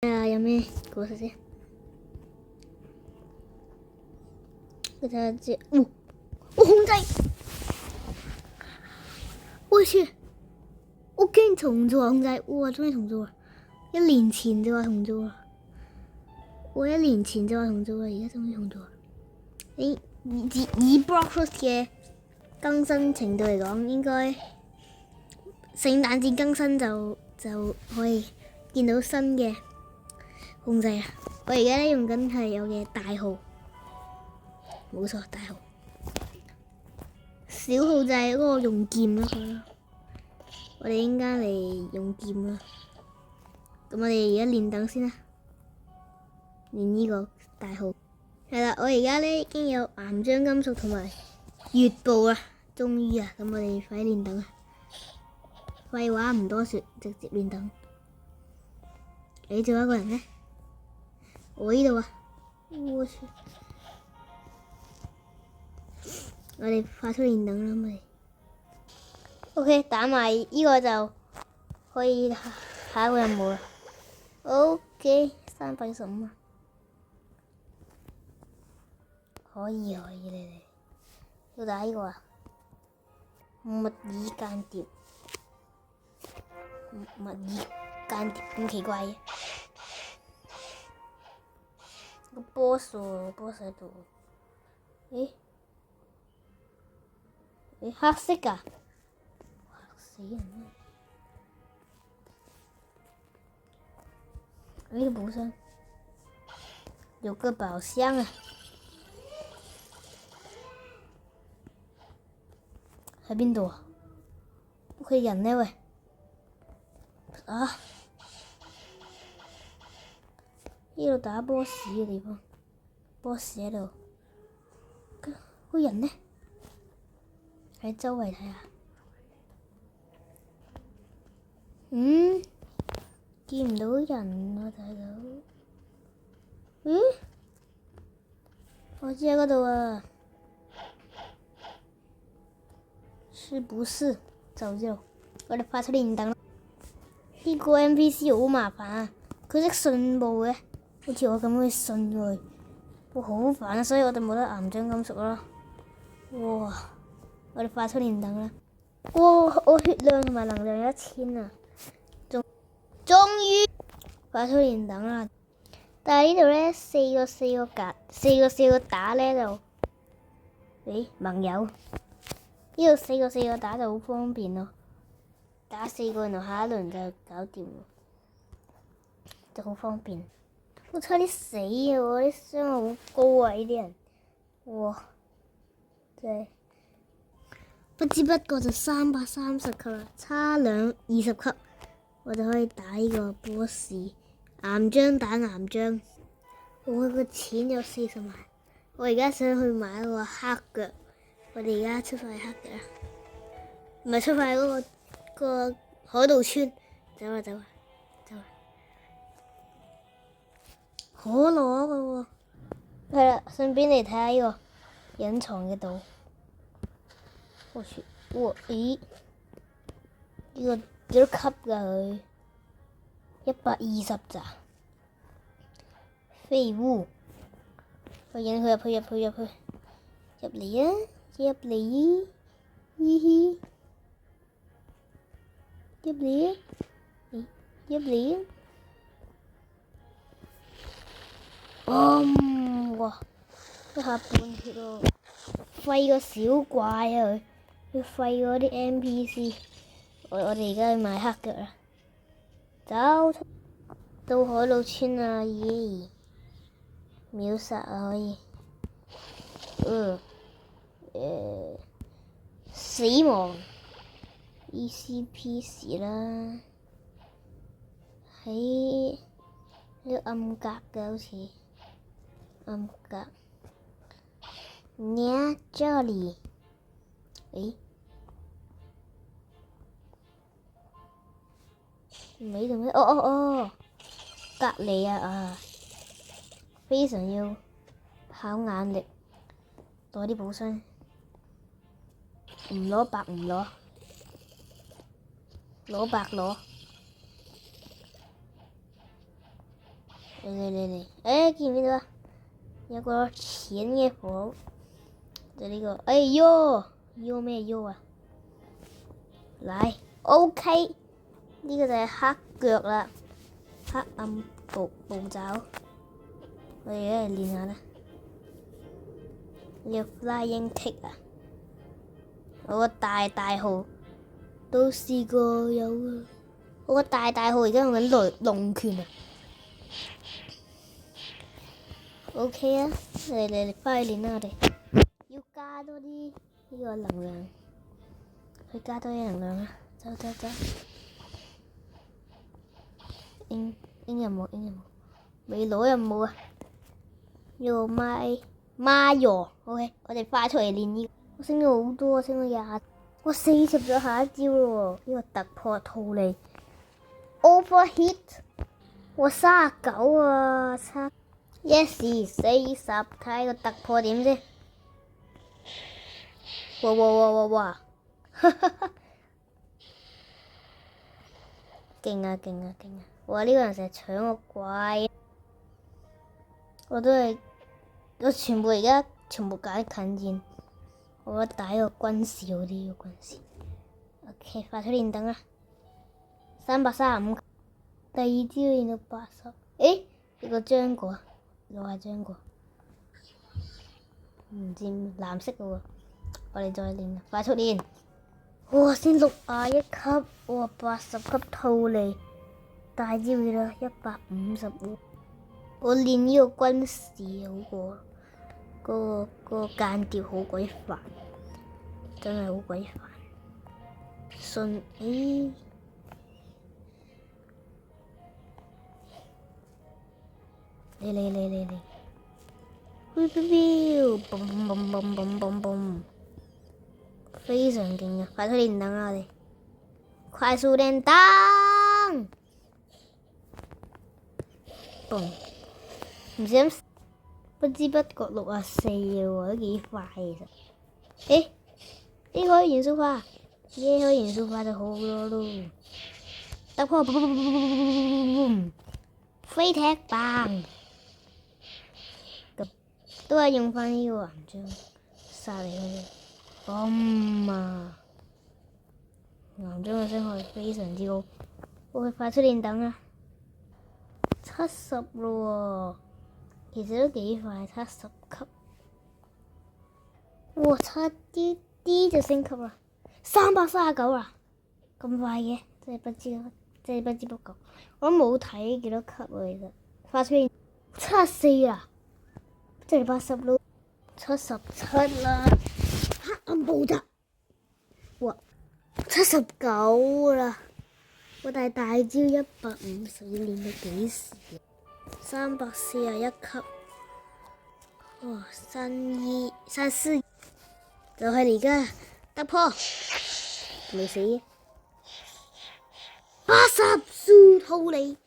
有咩故事先？我睇下知。我控制！我去！我竟然重做控制！哇，終於重做啦！1年前就話重做啦，我1年前就話重做啦，而家終於重做啦。以 Blockhouse 嘅更新程度嚟講，應該聖誕節更新就可以見到新嘅控制啊！我而家咧用緊係我嘅大號，冇錯，大號。小號就係嗰個用劍咯，我哋應該嚟用劍啦。咁我哋而家練等先啦，練呢個大號。係啦，我而家咧已經有岩漿金屬同埋月步啦，終於啊！咁我哋快啲練等啊！廢話唔多說，直接練等。你做一個人呢？我呢度啊！我去，我哋快速練等啦，咪 OK 打埋呢個就可以下一個任務啦。OK 315啊，可以你哋要打呢個啊？密爾間諜，密爾間諜咁奇怪嘅。個 boss 喺度，誒，黑色㗎，嚇死人啦！呢個寶箱有個寶箱啊，喺邊度啊？屋企人呢喂？啊！呢度打 boss 嘅地方 ，boss 喺度，個人呢？喺周圍睇下，見唔到人我睇到，我知喺嗰度啊，是不是？就知道，我哋快速練等啦。呢個 NPC 好麻煩啊，佢識信步嘅。好似我咁去信佢，我好煩啊！所以我哋冇得岩漿金屬啦。哇！我哋快速練等啦。哇！我血量同埋能量有1000啊！終於快速練等啦。但係呢度咧4個打咧就，盟友。呢度4個打就好方便咯，打4個然後下一輪就搞掂，就好方便。我差啲死啊！我啲傷好高啊！呢啲人，哇，真係不知不覺就330級啦，差20級，我就可以打呢個 boss。岩漿打岩漿，我個錢有40萬，我而家想去買一個黑腳，我哋而家出發去黑腳，唔係出發去嗰個海盜村，走啊！可攞㗎喎，係啦，順便嚟睇下呢個隱藏嘅島。我去，咦？呢個幾多級㗎佢？120咋？廢物！我引佢入去，入嚟啊！入嚟，嘻嘻，入嚟啊！入嚟啊！哇！一下半血咯，廢個小怪啊佢，要廢嗰啲 NPC。我哋而家去買黑腳啦，走到海盜村啊！耶，秒殺啊可以，死亡 easy peasy 啦，喺呢個暗格嘅好似。暗格，near Jolly，唔係度咩？哦，隔離啊！非常要考眼力，攞啲寶箱，唔攞白唔攞，攞白攞。嚟，誒見唔見到啊？有個淺嘅火，就呢個，喐咩喐啊？嚟 ，OK，呢個就係黑腳啦，黑暗步驟。我哋嚟練下啦。呢個 flying kick 啊，我個大號都試過有啊。我個大號而家用緊龍拳啊。OK 啊，嚟，快去練啦！我哋要加多啲呢個能量，去加多啲能量啊！走，應任務，未攞任務啊！要孖藥 ，OK， 我哋快出嚟練呢個。我升咗好多，升咗20，我40咗下一招咯喎！呢個突破套利 ，overhit， 我39啊，Yes 40，睇下個突破點先。哇！哈哈，勁啊！哇！呢個人成日搶我怪，我全部而家全部揀近戰，我覺得打個軍事好啲，個軍事。OK， 快出練等啦，335，第二招練到80。誒，呢個漿果，攞下漿果，唔知藍色嘅喎，我哋再練，快速練。哇！先61級，哇！80級套利，大招幾多？150喎。我練呢個軍事好過。嗰個間諜好鬼煩，真係好鬼煩。順嚟，嘣，非常勁啊！快速練燈啊！我哋快速練燈，嘣！唔小心。不知不覺64喎，都幾快其實。呢個可以元素化，可以元素化就好多咯。突破，飛踢棒，都係用翻呢個岩漿殺嚟嘅。嘣啊！岩漿嘅傷害非常之高，我會快出練等啊！70咯喎。其實都幾快，70級。哇！差啲就升級啦，339啦，咁快嘅，真係不知不覺。我都冇睇幾多級啊，其實。快出現74啦，即係80咯，77啦，黑暗步驟。哇！79啦，我大招150，練到幾時？341級，哇！34就係而家突破，未死嘅80數套利，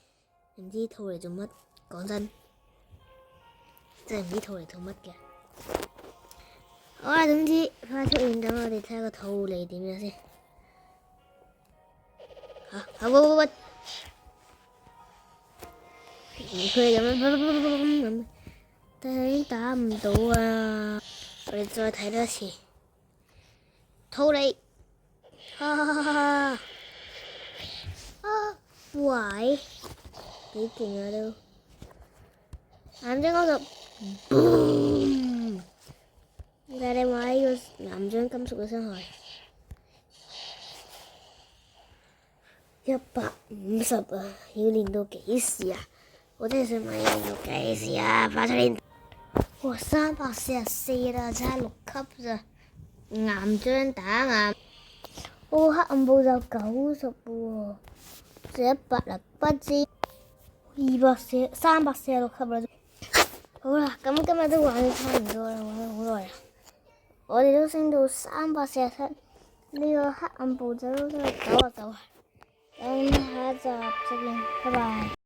唔知套嚟做乜？講真係唔知套嚟做乜嘅。好啦，總之快速練等我哋睇下個套利點樣先。喂！佢咁樣，但係已經打唔到啊！我哋再睇多一次，套利，喂，幾勁啊都！岩漿90，但係你話呢個岩漿金屬嘅傷害150啊！要練到幾時啊？我真係想問要練到幾時啊？快出練！哇！344啦，差6級咋？岩漿打岩，黑暗步驟90喎，就100啦，不知346級啦。好啦，咁今日都玩咗差唔多啦，玩咗好耐啦。我哋都升到347，呢個黑暗步驟都係99。咁下一集再見，拜拜。